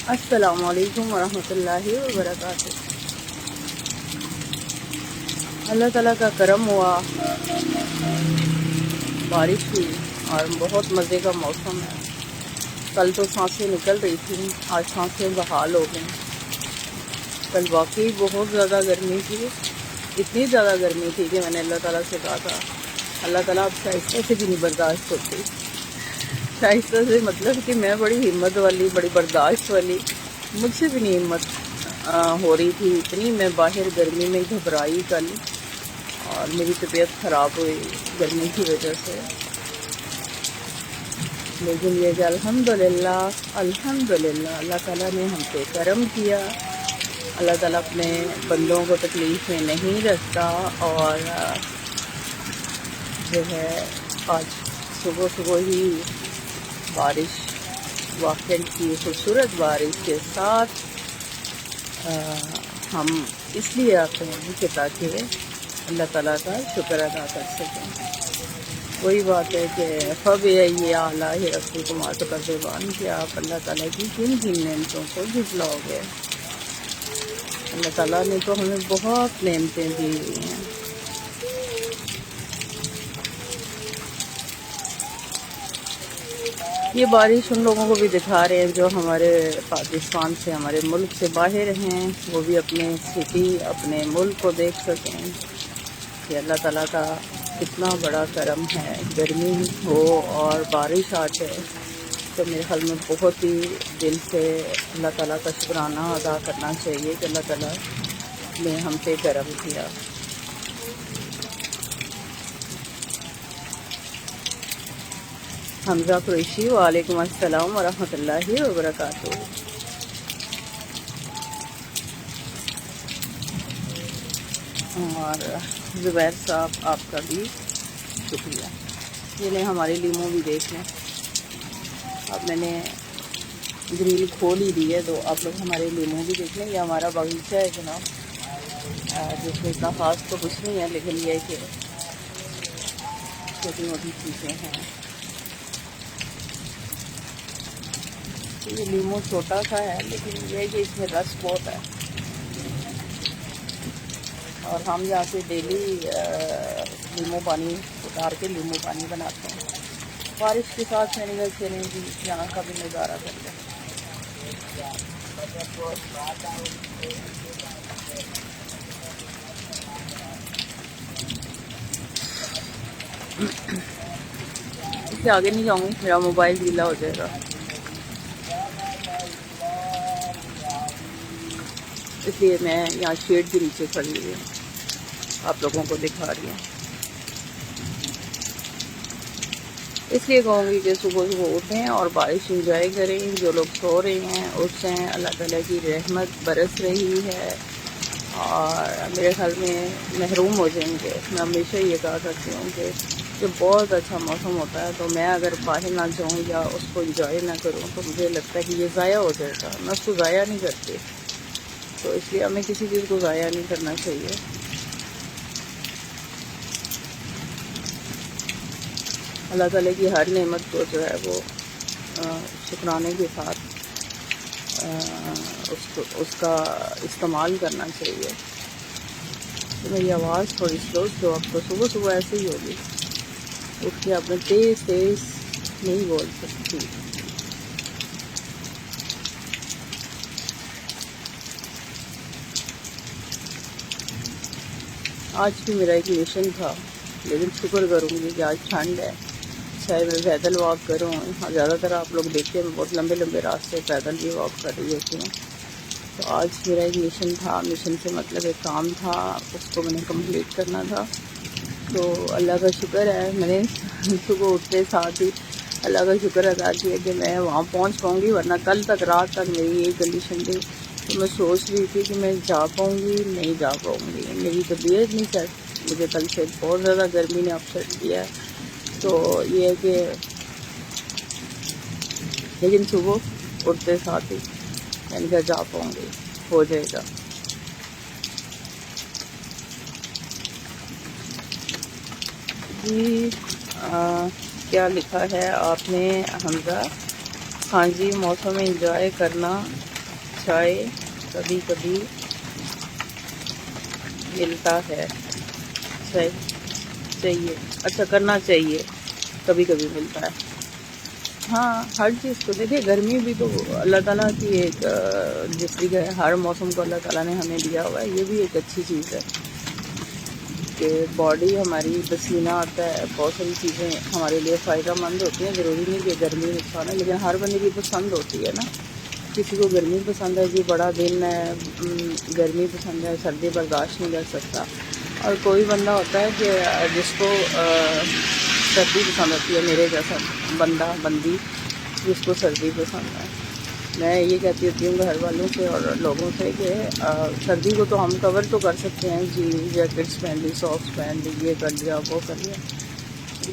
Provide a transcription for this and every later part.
السلام علیکم ورحمۃ اللہ وبرکاتہ۔ اللہ تعالیٰ کا کرم ہوا، بارش ہوئی اور بہت مزے کا موسم ہے۔ کل تو سانسیں نکل رہی تھیں، آج سانسیں بحال ہو گئیں۔ کل واقعی بہت زیادہ گرمی تھی، اتنی زیادہ گرمی تھی کہ میں نے اللہ تعالیٰ سے کہا تھا اللہ تعالیٰ اب شائستہ سے بھی نہیں برداشت ہوتی۔ شائستہ سے مطلب کہ میں بڑی ہمت والی، بڑی برداشت والی، مجھ سے بھی نہیں ہمت ہو رہی تھی، اتنی میں باہر گرمی میں گھبرائی کل، اور میری طبیعت خراب ہوئی گرمی کی وجہ سے۔ لیکن یہ کہ الحمدللہ اللہ تعالیٰ نے ہم پہ کرم کیا۔ اللہ تعالیٰ اپنے بندوں کو تکلیف میں نہیں رکھتا، اور جو ہے آج صبح ہی بارش واقع کی، خوبصورت بارش کے ساتھ ہم اس لیے آتے ہیں کہ تاکہ اللہ تعالیٰ کا شکر ادا کر سکیں۔ وہی بات ہے کہ فَبِأَيِّ آلَاءِ رَبِّكُمَا تُكَذِّبَانِ، کہ آپ اللہ تعالیٰ کی کن کن نعمتوں کو جھٹلاؤ گے۔ اللہ تعالیٰ نے تو ہمیں بہت نعمتیں دی ہوئی ہیں۔ یہ بارش ان لوگوں کو بھی دکھا رہے ہیں جو ہمارے پاکستان سے، ہمارے ملک سے باہر ہیں، وہ بھی اپنے سٹی، اپنے ملک کو دیکھ سکیں کہ اللہ تعالیٰ کا کتنا بڑا کرم ہے۔ گرمی ہو اور بارش آ جائے تو میرے خیال میں بہت ہی دل سے اللہ تعالیٰ کا شکرانہ ادا کرنا چاہیے کہ اللہ تعالیٰ نے ہم پہ کرم کیا۔ حمزہ قریشی، وعلیکم السلام ورحمۃ اللہ وبرکاتہ۔ اور زبیر صاحب آپ کا بھی شکریہ۔ یہ لیں ہمارے لیمو بھی دیکھ لیں، اب میں نے گریل کھول ہی دی ہے تو آپ لوگ ہمارے لیمو بھی دیکھ لیں۔ یہ ہمارا باغیچہ ہے جناب، جس میں اتنا خاص تو کچھ نہیں ہے، لیکن یہ ہے کہ چھوٹی موٹی چیزیں ہیں۔ یہ لیمو چھوٹا سا ہے لیکن یہ ہے کہ اس میں رس بہت ہے، اور ہم یہاں سے ڈیلی لیمو پانی اتار کے لیمو پانی بناتے ہیں۔ بارش کے ساتھ میں نے کہا چلیں جی یہاں کا بھی نظارہ کر لیں۔ اس سے آگے نہیں جاؤں گی، میرا موبائل گیلا ہو جائے گا، اس لیے میں یہاں شیڈ کے نیچے کھڑی ہوئی ہوں، آپ لوگوں کو دکھا رہی ہوں۔ اس لیے کہوں گی کہ صبح اٹھیں اور بارش انجوائے کریں۔ جو لوگ سو رہے ہیں اٹھ جائیں، اللہ تعالیٰ کی رحمت برس رہی ہے، اور میرے خیال میں محروم ہو جائیں گے۔ میں ہمیشہ یہ کہا کرتی ہوں کہ بہت اچھا موسم ہوتا ہے تو میں اگر باہر نہ جاؤں یا اس کو انجوائے نہ کروں تو مجھے لگتا ہے کہ یہ ضائع ہو جائے گا، میں اس کو ضائع نہیں کرتی، تو اس لیے ہمیں کسی چیز کو ضائع نہیں کرنا چاہیے۔ اللہ تعالیٰ کی ہر نعمت کو جو ہے وہ شکرانے کے ساتھ اس کا استعمال کرنا چاہیے۔ تو میری آواز تھوڑی سلو اب تو صبح ایسے ہی ہوگی، اٹھ کے اپنے تیز نہیں بول سکتی۔ آج بھی میرا ایک مشن تھا، لیکن شکر کروں گی کہ آج ٹھنڈ ہے، چاہے میں پیدل واک کروں۔ زیادہ تر آپ لوگ دیکھتے ہیں میں بہت لمبے راستے پیدل بھی واک کر رہی ہوتی ہوں، تو آج میرا ایک مشن تھا، مشن سے مطلب ایک کام تھا، اس کو میں نے کمپلیٹ کرنا تھا۔ تو اللہ کا شکر ہے میں نے صبح اٹھتے ساتھ ہی اللہ کا شکر ادا کیا کہ میں وہاں پہنچ پاؤں گی، ورنہ کل تک رات تک میری یہی کنڈیشن تھی۔ تو میں سوچ رہی تھی کہ میں جا پاؤں گی نہیں جا پاؤں گی، میری طبیعت نہیں سیٹ، مجھے کل سے بہت زیادہ گرمی نے اپسیٹ کیا ہے۔ تو یہ ہے کہ لیکن صبح اٹھتے ساتھ ہی میں نے کہا جا پاؤں گی، ہو جائے گا۔ جی کیا لکھا ہے آپ نے حمزہ؟ ہاں جی، موسم انجوائے کرنا چائے کبھی کبھی ملتا ہے، چاہیے، اچھا کرنا چاہیے، کبھی کبھی ملتا ہے۔ ہاں ہر چیز کو دیکھیں، گرمی بھی تو اللہ تعالیٰ کی ایک جس طریقے ہر موسم کو اللہ تعالیٰ نے ہمیں دیا ہوا ہے، یہ بھی ایک اچھی چیز ہے کہ باڈی ہماری پسینہ آتا ہے، بہت ساری چیزیں ہمارے لیے فائدہ مند ہوتی ہیں۔ ضروری نہیں کہ گرمی نقصان ہے، لیکن ہر بندے کی پسند ہوتی ہے نا، کسی کو گرمی پسند ہے، جی بڑا دن ہے، گرمی پسند ہے، سردی برداشت نہیں کر سکتا، اور کوئی بندہ ہوتا ہے کہ جس کو سردی پسند ہوتی ہے، میرے جیسا بندی جس کو سردی پسند ہے۔ میں یہ کہتی ہوتی ہوں گھر والوں سے اور لوگوں سے کہ سردی کو تو ہم کور تو کر سکتے ہیں، جی جیکٹس پہن لی، ساکس پہن لی، یہ کر لیا وہ کر لیا،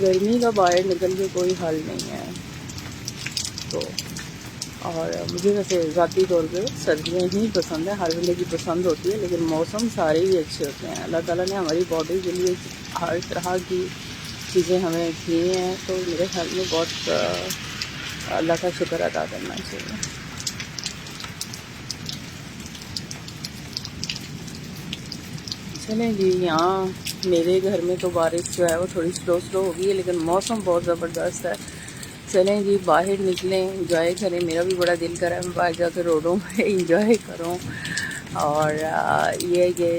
گرمی کا باہر نکل کے کوئی حل نہیں ہے۔ تو اور مجھے ویسے ذاتی طور پہ سردیاں ہی پسند ہیں، ہر بندے کی پسند ہوتی ہے، لیکن موسم سارے ہی اچھے ہوتے ہیں۔ اللہ تعالیٰ نے ہماری باڈی کے لیے ہر طرح کی چیزیں ہمیں دی ہیں، تو میرے خیال میں بہت اللہ کا شکر ادا کرنا چاہیے۔ چلیں جی، یہاں میرے گھر میں تو بارش جو ہے وہ تھوڑی سلو ہو گئی ہے، لیکن موسم بہت زبردست ہے۔ چلیں جی باہر نکلیں، انجوائے کریں، میرا بھی بڑا دل کرا ہے میں باہر جا کے روڈوں میں انجوائے کروں، اور یہ ہے کہ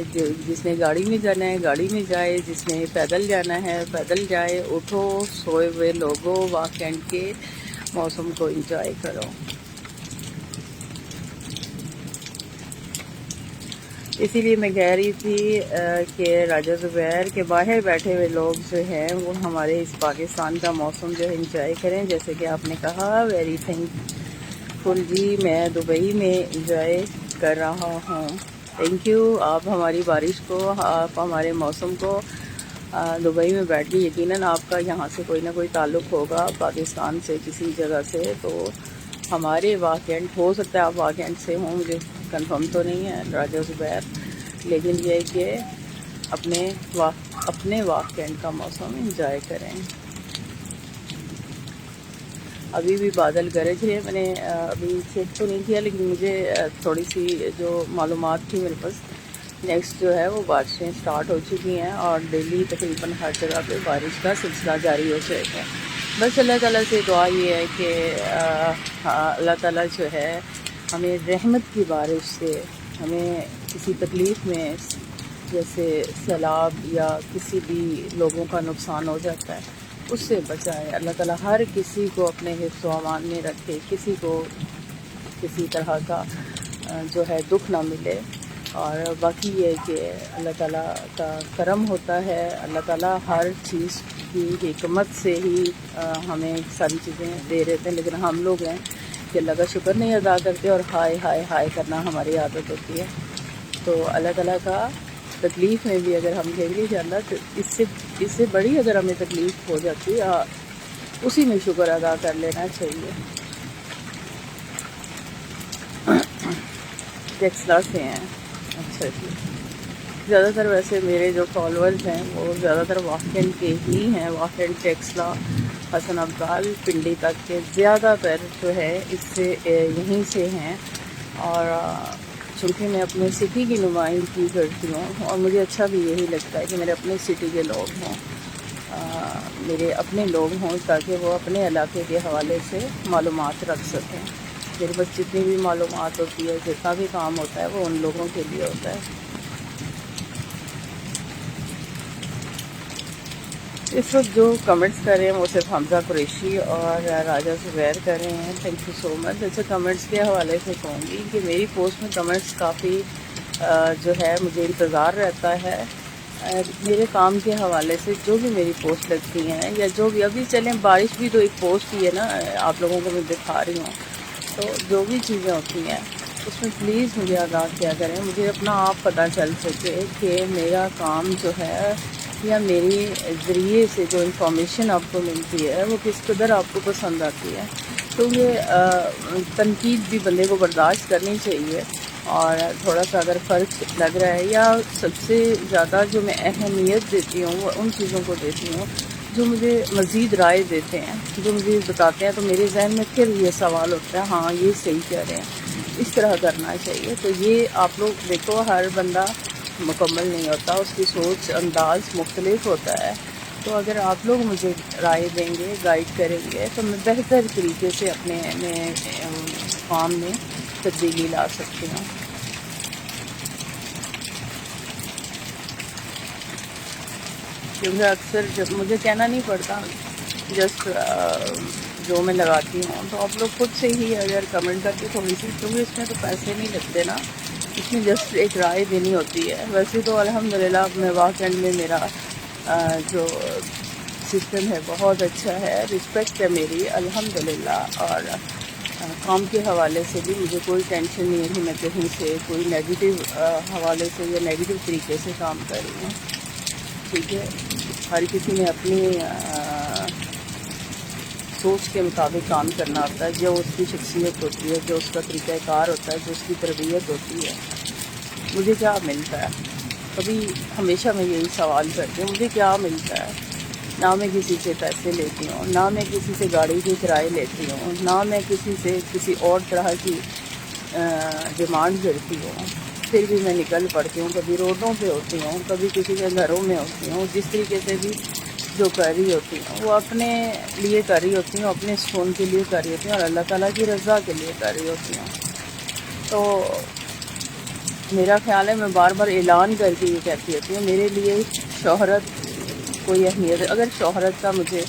جس نے گاڑی میں جانا ہے گاڑی میں جائے، جس نے پیدل جانا ہے پیدل جائے، اٹھو سوئے ہوئے لوگوں، واقعات کے موسم کو انجوائے کرو۔ اسی لیے میں کہہ رہی تھی کہ راجہ زبیر کے باہر بیٹھے ہوئے لوگ جو ہیں وہ ہمارے اس پاکستان کا موسم جو ہے انجوائے کریں، جیسے کہ آپ نے کہا ویری تھینک فل جی، میں دبئی میں انجوائے کر رہا ہوں۔ تھینک یو، آپ ہماری بارش کو، آپ ہمارے موسم کو دبئی میں بیٹھ کے، یقیناً آپ کا یہاں سے کوئی نہ کوئی تعلق ہوگا پاکستان سے کسی جگہ سے، تو ہمارے واقعات ہو سکتا ہے آپ واقعات سے ہوں، مجھے کنفرم تو نہیں ہے راجہ زبیر، لیکن یہ کہ اپنے واقعات کا موسم انجوائے کریں۔ ابھی بھی بادل گرج رہے، میں نے ابھی چیک تو نہیں کیا، لیکن مجھے تھوڑی سی جو معلومات تھی میرے پاس، نیکسٹ جو ہے وہ بارشیں سٹارٹ ہو چکی ہیں، اور ڈیلی تقریباً ہر جگہ پہ بارش کا سلسلہ جاری ہو جائے گا۔ بس اللہ تعالیٰ سے دعا یہ ہے کہ اللہ تعالیٰ جو ہے ہمیں رحمت کی بارش سے، ہمیں کسی تکلیف میں جیسے سیلاب یا کسی بھی لوگوں کا نقصان ہو جاتا ہے اس سے بچائے۔ اللہ تعالیٰ ہر کسی کو اپنے حفظ و امان میں رکھے، کسی کو کسی طرح کا جو ہے دکھ نہ ملے، اور باقی یہ کہ اللہ تعالیٰ کا کرم ہوتا ہے، اللہ تعالیٰ ہر چیز کی حکمت سے ہی ہمیں ساری چیزیں دے رہتے ہیں، لیکن ہم لوگ ہیں کہ اللہ کا شکر نہیں ادا کرتے اور ہائے ہائے ہائے کرنا ہماری عادت ہوتی ہے۔ تو اللہ تعالیٰ کا تکلیف میں بھی اگر ہم کہیں گے کہ اللہ تو اس سے بڑی اگر ہمیں تکلیف ہو جاتی ہے، اسی میں شکر ادا کر لینا چاہیے۔ ٹیکسلا سے ہیں، اچھا جی، زیادہ تر ویسے میرے جو فالورز ہیں وہ زیادہ تر واقعات کے ہی ہیں، واقعات ٹیکسلا، حسن ابدال، پنڈی تک کے زیادہ تر جو ہے اس سے یہیں سے ہیں، اور چونکہ میں اپنے سٹی کی نمائندگی کرتی ہوں اور مجھے اچھا بھی یہی لگتا ہے کہ میرے اپنے سٹی کے لوگ ہوں، میرے اپنے لوگ ہوں، تاکہ وہ اپنے علاقے کے حوالے سے معلومات رکھ سکیں۔ میرے پاس جتنی بھی معلومات ہوتی ہے، جتنا بھی کام ہوتا ہے، وہ ان لوگوں کے لیے ہوتا ہے۔ اس وقت جو کمنٹس کر رہے ہیں وہ صرف حمزہ قریشی اور راجہ زبیر کر رہے ہیں، تھینک یو سو مچ۔ جیسے کمنٹس کے حوالے سے کہوں گی کہ میری پوسٹ میں کمنٹس کافی جو ہے مجھے انتظار رہتا ہے میرے کام کے حوالے سے، جو بھی میری پوسٹ لگتی ہیں یا جو بھی، ابھی چلیں بارش بھی تو ایک پوسٹ ہی ہے نا، آپ لوگوں کو میں دکھا رہی ہوں، تو جو بھی چیزیں ہوتی ہیں اس میں پلیز مجھے آگاہ کیا کریں، مجھے اپنا آپ پتہ چل سکے کہ میرا کام جو ہے یا میری ذریعے سے جو انفارمیشن آپ کو ملتی ہے وہ کس قدر آپ کو پسند آتی ہے۔ تو یہ تنقید بھی بندے کو برداشت کرنی چاہیے، اور تھوڑا سا اگر فرق لگ رہا ہے، یا سب سے زیادہ جو میں اہمیت دیتی ہوں وہ ان چیزوں کو دیتی ہوں جو مجھے مزید رائے دیتے ہیں، جو مجھے بتاتے ہیں، تو میرے ذہن میں پھر یہ سوال ہوتا ہے ہاں یہ صحیح کہہ رہے ہیں۔ اس طرح کرنا چاہیے. تو یہ آپ لوگ دیکھو، ہر بندہ مکمل نہیں ہوتا، اس کی سوچ انداز مختلف ہوتا ہے. تو اگر آپ لوگ مجھے رائے دیں گے، گائیڈ کریں گے، تو میں بہتر طریقے سے اپنے کام میں تبدیلی لا سکتی ہوں. کیونکہ اکثر جب مجھے کہنا نہیں پڑتا، جسٹ جو میں لگاتی ہوں، تو آپ لوگ خود سے ہی اگر کمنٹ کر کے تھوڑی سی، کیونکہ اس میں تو پیسے نہیں لگتے نا، اس میں جسٹ ایک رائے دینی ہوتی ہے. ویسے تو الحمدللہ میں واقعی میں میرا جو سسٹم ہے بہت اچھا ہے، رسپیکٹ ہے میری الحمدللہ. اور کام کے حوالے سے بھی مجھے کوئی ٹینشن نہیں ہے کہ میں کہیں سے کوئی نیگیٹو حوالے سے یا نیگیٹو طریقے سے کام کر رہی ہوں. ٹھیک ہے، ہر کسی نے اپنی سوچ کے مطابق کام کرنا ہوتا ہے، جو اس کی شخصیت ہوتی ہے، جو اس کا طریقہ کار ہوتا ہے، جو اس کی تربیت ہوتی ہے. مجھے کیا ملتا ہے؟ کبھی ہمیشہ میں یہی سوال کرتی ہوں، مجھے کیا ملتا ہے؟ نہ میں کسی سے پیسے لیتی ہوں، نہ میں کسی سے گاڑی کی کرائے لیتی ہوں، نہ میں کسی سے کسی اور طرح کی ڈیمانڈ کرتی ہوں. پھر بھی میں نکل پڑتی ہوں، کبھی روڈوں پہ ہوتی ہوں، کبھی کسی کے گھروں میں ہوتی ہوں. جس طریقے سے بھی جو کر رہی ہوتی ہوں وہ اپنے لیے کر رہی ہوتی ہوں، اپنے سکون کے لیے کر رہی ہوتی ہوں، اور اللہ تعالیٰ کی رضا کے لیے کر رہی ہوتی ہوں. تو میرا خیال ہے میں بار بار اعلان کر کے یہ کہتی ہوتی ہوں، میرے لیے شہرت کوئی اہمیت ہے. اگر شہرت کا مجھے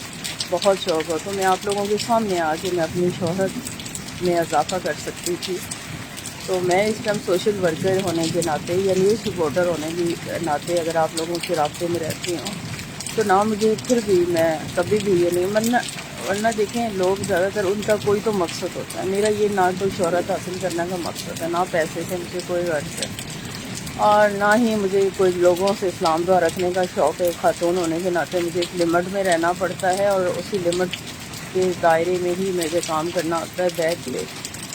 بہت شوق ہو تو میں آپ لوگوں کے سامنے آ کے میں اپنی شہرت میں اضافہ کر سکتی تھی. تو میں اس ٹائم سوشل ورکر ہونے کے ناطے یا نیوز رپورٹر ہونے کے ناطے اگر آپ لوگوں کے رابطے میں رہتی ہوں تو نہ مجھے پھر بھی میں کبھی بھی یہ نہیں ورنہ دیکھیں، لوگ زیادہ تر ان کا کوئی تو مقصد ہوتا ہے. میرا یہ نہ کوئی شہرت حاصل کرنے کا مقصد ہے، نہ پیسے سے مجھے کوئی غرض ہے، اور نہ ہی مجھے کوئی لوگوں سے اسلام دعا رکھنے کا شوق ہے. خاتون ہونے کے ناطے مجھے ایک لمٹ میں رہنا پڑتا ہے، اور اسی لمٹ کے دائرے میں ہی مجھے کام کرنا ہوتا ہے. بیک پہ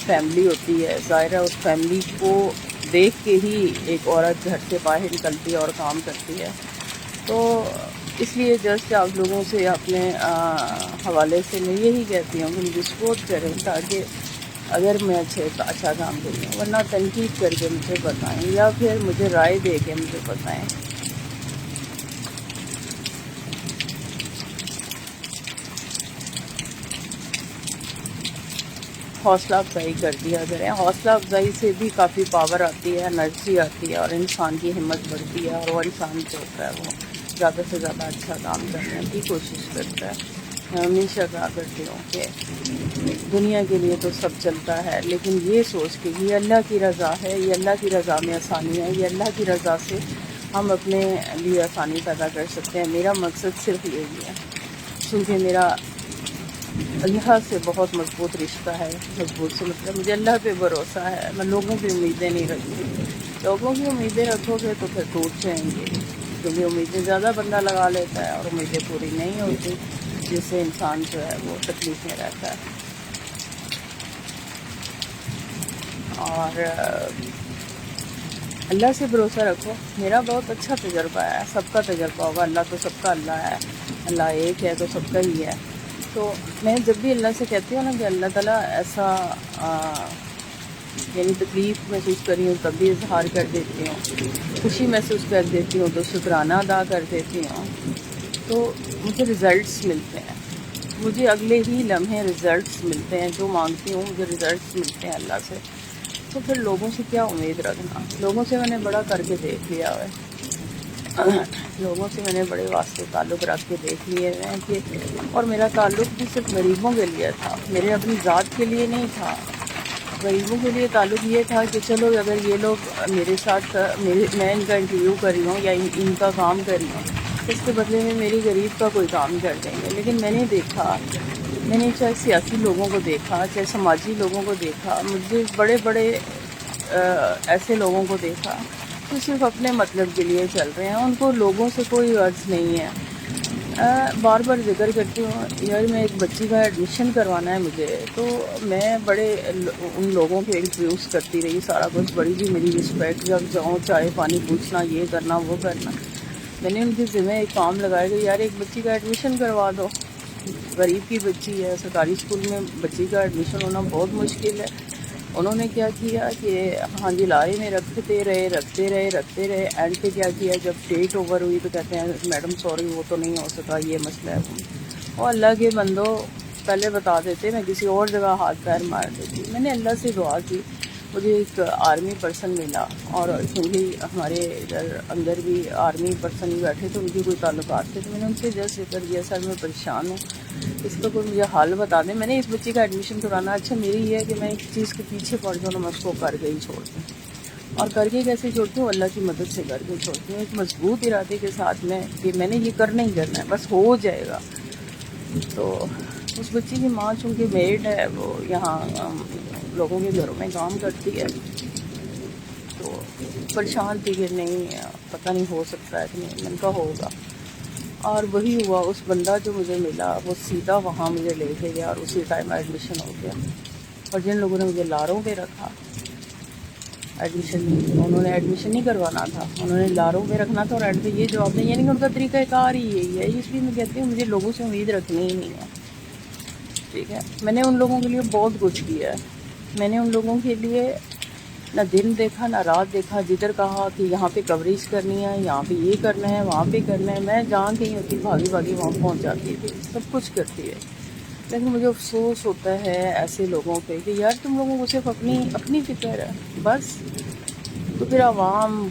فیملی ہوتی ہے، ظاہر ہے اس فیملی کو دیکھ کے ہی ایک عورت گھر سے باہر نکلتی ہے اور کام کرتی ہے. تو اس لیے جسٹ آپ لوگوں سے اپنے حوالے سے میں یہی کہتی ہوں کہ مجھے سپورٹ کریں، تاکہ اگر میں اچھا کام کری ہوں، ورنہ تنقید کر کے مجھے بتائیں یا پھر مجھے رائے دے کے مجھے بتائیں. حوصلہ افزائی کر دیا کریں. حوصلہ افزائی سے بھی کافی پاور آتی ہے، انرجی آتی ہے، اور انسان کی ہمت بڑھتی ہے، اور وہ انسان جو ہوتا ہے وہ زیادہ سے زیادہ اچھا کام کرنے کی کوشش کرتا ہے. میں ہمیشہ کہا کرتی ہوں کہ دنیا کے لیے تو سب چلتا ہے، لیکن یہ سوچ کے یہ اللہ کی رضا ہے، یہ اللہ کی رضا میں آسانی ہے، یہ اللہ کی رضا سے ہم اپنے لیے آسانی پیدا کر سکتے ہیں. میرا مقصد صرف یہی ہے، کیونکہ میرا اللہ سے بہت مضبوط رشتہ ہے. مضبوط سے مطلب مجھے اللہ پہ بھروسہ ہے، میں لوگوں کی امیدیں نہیں رکھتی. لوگوں کی امیدیں رکھو گے تو پھر ٹوٹ جائیں گے، کیونکہ امیدیں زیادہ بندہ لگا لیتا ہے اور امیدیں پوری نہیں ہوتی، جس سے انسان جو ہے وہ تکلیف میں رہتا ہے. اور اللہ سے بھروسہ رکھو. میرا بہت اچھا تجربہ ہے، سب کا تجربہ ہوگا، اللہ تو سب کا اللہ ہے، اللہ ایک ہے تو سب کا ہی ہے. تو میں جب بھی اللہ سے کہتی ہوں نا کہ اللہ تعالیٰ ایسا یعنی تکلیف محسوس کری ہوں تب بھی اظہار کر دیتی ہوں، خوشی محسوس کر دیتی ہوں تو شکرانہ ادا کر دیتی ہوں، تو مجھے رزلٹس ملتے ہیں، مجھے اگلے ہی لمحے رزلٹس ملتے ہیں. جو مانگتی ہوں مجھے رزلٹس ملتے ہیں اللہ سے. تو پھر لوگوں سے کیا امید رکھنا؟ لوگوں سے میں نے بڑا کر کے دیکھ لیا ہے، لوگوں سے میں نے بڑے واسطے تعلق رکھ کے دیکھ لیے ہیں کہ، اور میرا تعلق بھی صرف غریبوں کے لیے تھا، میرے اپنی ذات کے لیے نہیں تھا. غریبوں کے لیے تعلق یہ تھا کہ چلو اگر یہ لوگ میرے ساتھ میں ان کا انٹرویو کر رہی ہوں یا ان کا کام کر رہی ہوں، اس کے بدلے میں میری غریب کا کوئی کام کر دیں گے. لیکن میں نے دیکھا، میں نے چاہے سیاسی لوگوں کو دیکھا، چاہے سماجی لوگوں کو دیکھا، مجھے بڑے بڑے ایسے لوگوں کو دیکھا جو صرف اپنے مطلب کے لیے چل رہے ہیں، ان کو لوگوں سے کوئی غرض نہیں ہے. بار بار ذکر کرتی ہوں یار، میں ایک بچی کا ایڈمیشن کروانا ہے مجھے، تو میں بڑے ان لوگوں کے انٹرویوز کرتی رہی، سارا کچھ، بڑی بھی میری رسپیکٹ، جب جاؤں چائے پانی پوچھنا، یہ کرنا وہ کرنا. میں نے ان کے ذمہ ایک کام لگایا کہ یار ایک بچی کا ایڈمیشن کروا دو. غریب کی بچی ہے، سرکاری اسکول میں بچی کا ایڈمیشن ہونا بہت مشکل ہے. انہوں نے کیا کیا کہ ہاں جی لارے میں رکھتے رہے اینڈ پہ کیا کیا جب ڈیٹ اوور ہوئی تو کہتے ہیں میڈم سوری وہ تو نہیں ہو سکا، یہ مسئلہ ہے وہ اللہ کے بندو پہلے بتا دیتے میں کسی اور جگہ ہاتھ پیر مار دیتی۔ میں نے اللہ سے دعا کی، مجھے ایک آرمی پرسن ملا اور کیونکہ ہمارے ادھر اندر بھی آرمی پرسن بھی بیٹھے تھے، ان کی کوئی تعلقات تھے، تو میں نے ان سے جسٹ ذکر کیا سر میں پریشان ہوں، اس کا کوئی مجھے حل بتا دیں، میں نے اس بچے کا ایڈمیشن کرانا، اچھا میری یہ ہے کہ میں ایک چیز کے پیچھے پڑ جاؤں تو میں اس کو کر کے ہی چھوڑتی ہوں، اور کر کے کیسے چھوڑتی ہوں؟ اللہ کی مدد سے کر کے چھوڑتی ہوں، ایک مضبوط ارادے کے ساتھ میں کہ میں نے یہ کرنا ہی کرنا ہے، بس ہو جائے گا۔ تو اس بچی کی ماں چونکہ میڈ ہے، وہ یہاں لوگوں کے گھروں میں کام کرتی ہے، تو پریشان تھی کہ نہیں پتہ نہیں ہو سکتا ہے کہ نہیں، میں نے کہا ہوگا، اور وہی ہوا۔ اس بندہ جو مجھے ملا وہ سیدھا وہاں مجھے لے کے گیا اور اسی ٹائم ایڈمیشن ہو گیا، اور جن لوگوں نے مجھے لاروں پہ رکھا ایڈمیشن انہوں نے ایڈمیشن نہیں کروانا تھا، انہوں نے لاروں پہ رکھنا تھا، اور اینڈ پہ یہ جواب دیں، یعنی کہ ان کا طریقہ کار ہی یہی ہے، اس لیے میں کہتی ہوں مجھے لوگوں سے امید رکھنی ہی نہیں ہے، ٹھیک ہے۔ میں نے ان لوگوں کے لیے بہت کچھ کیا ہے، میں نے ان لوگوں کے لیے نہ دن دیکھا نہ رات دیکھا، جدھر کہا کہ یہاں پہ کوریج کرنی ہے، یہاں پہ یہ کرنا ہے، وہاں پہ کرنا ہے، میں جہاں کہیں ہوتی بھاگی وہاں پہنچ جاتی تھی، سب کچھ کرتی ہے۔ لیکن مجھے افسوس ہوتا ہے ایسے لوگوں پہ کہ یار تم لوگوں کو صرف اپنی فکر ہے بس، تو پھر عوام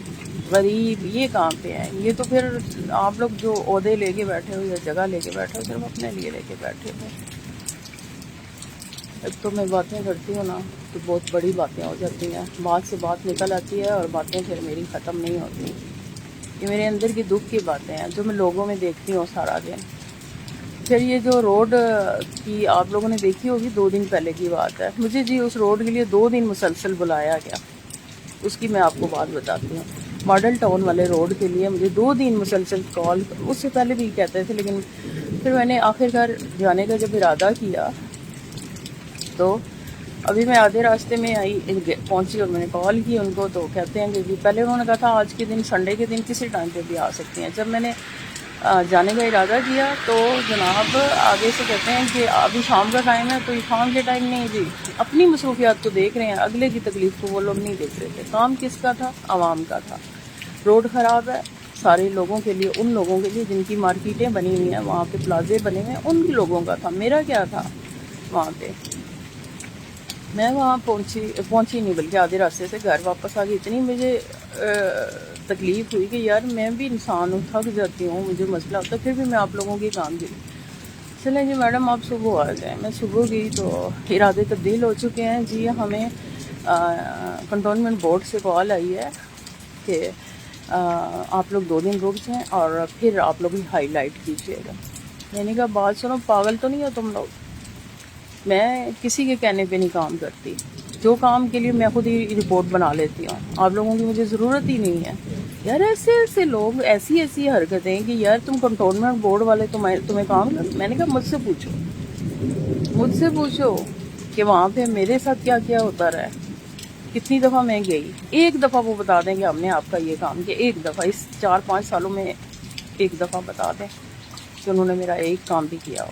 غریب یہ کہاں پہ ہیں؟ یہ تو پھر آپ لوگ جو عہدے لے کے بیٹھے ہو یا جگہ لے کے بیٹھے ہو صرف اپنے لیے لے کے بیٹھے ہو۔ اب تو میں باتیں کرتی ہوں نا تو بہت بڑی باتیں ہو جاتی ہیں، بات سے بات نکل آتی ہے اور باتیں پھر میری ختم نہیں ہوتی، یہ میرے اندر کی دکھ کی باتیں ہیں جو میں لوگوں میں دیکھتی ہوں سارا دن۔ پھر یہ جو روڈ کی آپ لوگوں نے دیکھی ہوگی 2 دن پہلے کی بات ہے، مجھے جی اس روڈ کے لیے 2 دن مسلسل بلایا گیا، اس کی میں آپ کو بات بتاتی ہوں۔ ماڈل ٹاؤن والے روڈ کے لیے مجھے 2 دن مسلسل کال، اس سے پہلے بھی کہتے تھے، لیکن پھر میں نے آخرکار جانے کا جب ارادہ کیا تو ابھی میں آدھے راستے میں پہنچی اور میں نے کال کی ان کو، تو کہتے ہیں کہ جی پہلے انہوں نے کہا تھا آج کے دن سنڈے کے دن کسی ٹائم پہ بھی آ سکتی ہیں۔ جب میں نے جانے کا ارادہ کیا تو جناب آگے سے کہتے ہیں کہ ابھی شام کا ٹائم ہے، تو یہ شام کے ٹائم نہیں جی، اپنی مصروفیات کو دیکھ رہے ہیں، اگلے کی تکلیف کو وہ لوگ نہیں دیکھ رہے تھے۔ کام کس کا تھا؟ عوام کا تھا۔ روڈ خراب ہے سارے لوگوں کے لیے، ان لوگوں کے لیے جن کی مارکیٹیں بنی ہوئی ہیں، وہاں پہ پلازے بنے ہوئے ہیں، ان لوگوں کا تھا، میرا کیا تھا وہاں پہ؟ میں وہاں پہنچی نہیں، بلکہ آدھے راستے سے گھر واپس آ گئی۔ اتنی مجھے تکلیف ہوئی کہ یار میں بھی انسان ہوں، تھک جاتی ہوں، مجھے مسئلہ ہوتا ہے، پھر بھی میں آپ لوگوں کی کام دی۔ چلیں جی میڈم آپ صبح آ جائیں، میں صبح گئی تو ارادے تبدیل ہو چکے ہیں جی۔ ہمیں کنٹونمنٹ بورڈ سے کال آئی ہے کہ آپ لوگ 2 دن رک جائیں اور پھر آپ لوگ ہائی لائٹ کیجیے گا۔ میں نے کہا بات سنو، پاگل تو نہیں ہو تم لوگ؟ میں کسی کے کہنے پہ نہیں کام کرتی، جو کام کے لیے میں خود ہی رپورٹ بنا لیتی ہوں، آپ لوگوں کی مجھے ضرورت ہی نہیں ہے۔ یار ایسے لوگ ایسی حرکتیں کہ یار تم کنٹونمنٹ بورڈ والے تمہیں کام کر، میں نے کہا مجھ سے پوچھو کہ وہاں پہ میرے ساتھ کیا کیا ہوتا رہا ہے، کتنی دفعہ میں گئی، ایک دفعہ وہ بتا دیں کہ ہم نے آپ کا یہ کام کیا، ایک دفعہ اس 4-5 سالوں میں ایک دفعہ بتا دیں کہ انہوں نے میرا ایک کام بھی کیا ہو،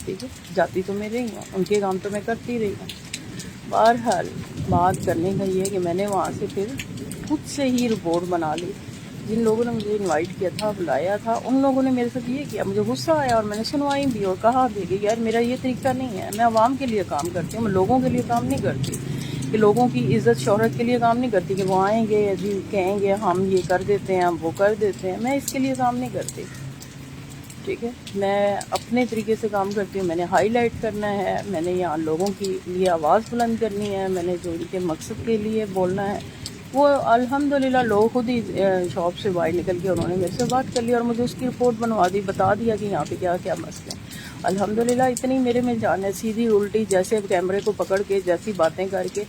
ٹھیک ہے؟ جاتی تو میں رہی ہوں، ان کے کام تو میں کرتی رہی ہوں۔ بہرحال بات کرنے کا یہ ہے کہ میں نے وہاں سے پھر خود سے ہی رپورٹ بنا لی، جن لوگوں نے مجھے انوائٹ کیا تھا، بلایا تھا، ان لوگوں نے میرے ساتھ یہ کیا، مجھے غصہ آیا اور میں نے سنوائی بھی اور کہا بھی کہ یار میرا یہ طریقہ نہیں ہے، میں عوام کے لیے کام کرتی ہوں، میں لوگوں کے لیے کام نہیں کرتی، کہ لوگوں کی عزت شہرت کے لیے کام نہیں کرتی کہ وہ آئیں گے جی کہیں گے ہم یہ کر دیتے ہیں، ہم وہ کر دیتے ہیں، میں اس کے لیے کام نہیں کرتی، ٹھیک ہے؟ میں اپنے طریقے سے کام کرتی ہوں، میں نے ہائی لائٹ کرنا ہے، میں نے یہاں لوگوں کی لیے آواز بلند کرنی ہے، میں نے جو ان کے مقصد کے لیے بولنا ہے وہ الحمدللہ لوگ خود ہی شاپ سے باہر نکل کے انہوں نے میرے سے بات کر لی اور مجھے اس کی رپورٹ بنوا دی، بتا دیا کہ یہاں پہ کیا کیا مسئلے ہیں۔ الحمدللہ اتنی میرے میں جان ہے، سیدھی الٹی جیسے کیمرے کو پکڑ کے جیسی باتیں کر کے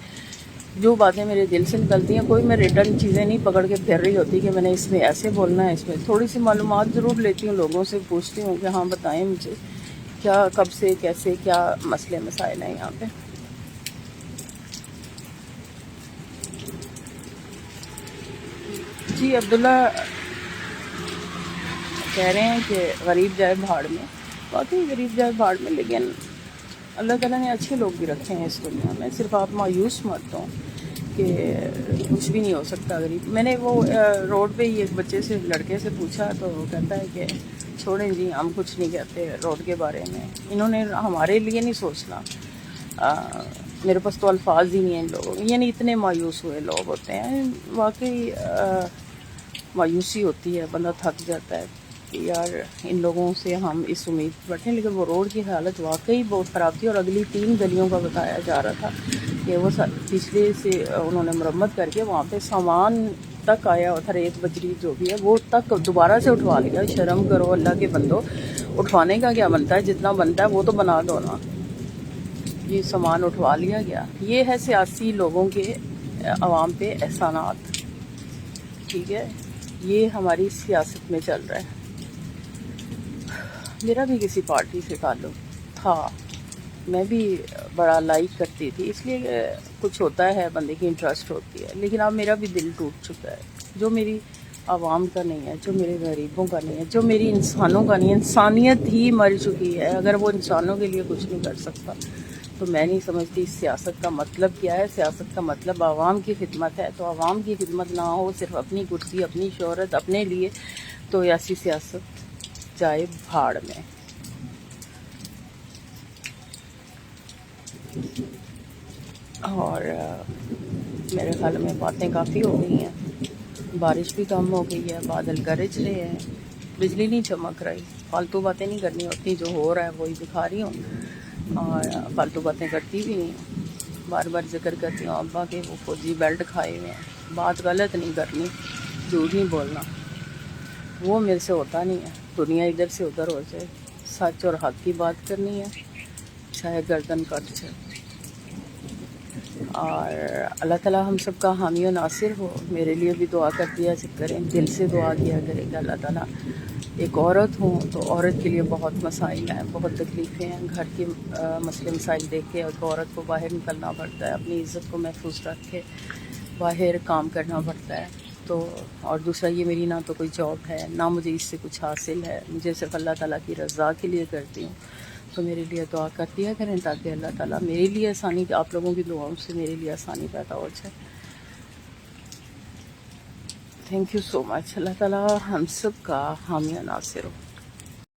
جو باتیں میرے دل سے نکلتی ہیں، کوئی میں ریٹرن چیزیں نہیں پکڑ کے پھر رہی ہوتی کہ میں نے اس میں ایسے بولنا ہے، اس میں تھوڑی سی معلومات ضرور لیتی ہوں، لوگوں سے پوچھتی ہوں کہ ہاں بتائیں مجھے کیا کب سے کیسے کیا مسئلے مسائل ہیں یہاں پہ۔ جی عبداللہ کہہ رہے ہیں کہ غریب جائے بھاڑ میں، واقعی غریب جائے بھاڑ میں، لیکن اللہ تعالیٰ نے اچھے لوگ بھی رکھے ہیں اس دنیا میں، صرف آپ مایوس مت ہوں کہ کچھ بھی نہیں ہو سکتا غریب. میں نے وہ روڈ پہ ہی ایک بچے سے، لڑکے سے پوچھا تو وہ کہتا ہے کہ چھوڑیں جی ہم کچھ نہیں کہتے روڈ کے بارے میں، انہوں نے ہمارے لیے نہیں سوچنا. میرے پاس تو الفاظ ہی نہیں ہیں ان لوگوں کے، یعنی اتنے مایوس ہوئے لوگ ہوتے ہیں. واقعی مایوسی ہوتی ہے، بندہ تھک جاتا ہے کہ یار ان لوگوں سے ہم اس امید پر بیٹھے. لیکن وہ روڈ کی حالت واقعی بہت خراب تھی، اور اگلی 3 گلیوں کا بتایا جا رہا تھا کہ وہ پچھلے سے انہوں نے مرمت کر کے وہاں پہ سامان تک آیا تھا، ریت بجری جو بھی ہے وہ تک دوبارہ سے اٹھوا لیا. شرم کرو اللہ کے بندو، اٹھوانے کا کیا بنتا ہے؟ جتنا بنتا ہے وہ تو بنا دو نا. یہ سامان اٹھوا لیا گیا. یہ ہے سیاسی لوگوں کے عوام پہ احسانات. ٹھیک ہے، یہ ہماری سیاست میں چل رہا ہے. میرا بھی کسی پارٹی سے تعلق تھا، میں بھی بڑا لائک کرتی تھی، اس لیے کچھ ہوتا ہے بندے کی انٹرسٹ ہوتی ہے. لیکن اب میرا بھی دل ٹوٹ چکا ہے. جو میری عوام کا نہیں ہے، جو میرے غریبوں کا نہیں ہے، جو میری انسانوں کا نہیں ہے. انسانیت ہی مر چکی ہے. اگر وہ انسانوں کے لیے کچھ نہیں کر سکتا تو میں نہیں سمجھتی سیاست کا مطلب کیا ہے. سیاست کا مطلب عوام کی خدمت ہے. تو عوام کی خدمت نہ ہو، صرف اپنی کرسی، اپنی شہرت، اپنے لیے، تو ایسی سیاست جائے بھاڑ میں. اور میرے خیال میں باتیں کافی ہو گئی ہیں. بارش بھی کم ہو گئی ہے، بادل گرج رہے ہیں، بجلی نہیں چمک رہی. فالتو باتیں نہیں کرنی ہوتی، جو ہو رہا ہے وہی دکھا رہی ہوں، اور فالتو باتیں کرتی بھی نہیں ہوں. بار بار ذکر کرتی ہوں ابا کے وہ فوجی بیلٹ کھائے ہوئے ہیں. بات غلط نہیں کرنی، جھوٹ نہیں بولنا، وہ میرے سے ہوتا نہیں ہے. دنیا ادھر سے ادھر ہو جائے، سچ اور حق کی بات کرنی ہے، چاہے گردن کٹ جائے. اور اللہ تعالیٰ ہم سب کا حامی و ناصر ہو. میرے لیے بھی دعا کر دیا کریں، دل سے دعا کیا کریں کہ اللہ تعالیٰ. ایک عورت ہوں تو عورت کے لیے بہت مسائل ہیں، بہت تکلیفیں ہیں. گھر کے مسئلے مسائل دیکھ کے ایک عورت کو باہر نکلنا پڑتا ہے، اپنی عزت کو محفوظ رکھ کے باہر کام کرنا پڑتا ہے. تو اور دوسرا یہ میری نہ تو کوئی جاب ہے، نہ مجھے اس سے کچھ حاصل ہے، مجھے صرف اللہ تعالیٰ کی رضا کے لیے کرتی ہوں. تو میرے لیے دعا کر دیا کریں تاکہ اللہ تعالیٰ میرے لیے آسانی، آپ لوگوں کی دعاؤں سے میرے لیے آسانی پیدا ہو جائے. تھینک یو سو مچ. اللہ تعالیٰ ہم سب کا حامی و ناصر ہو.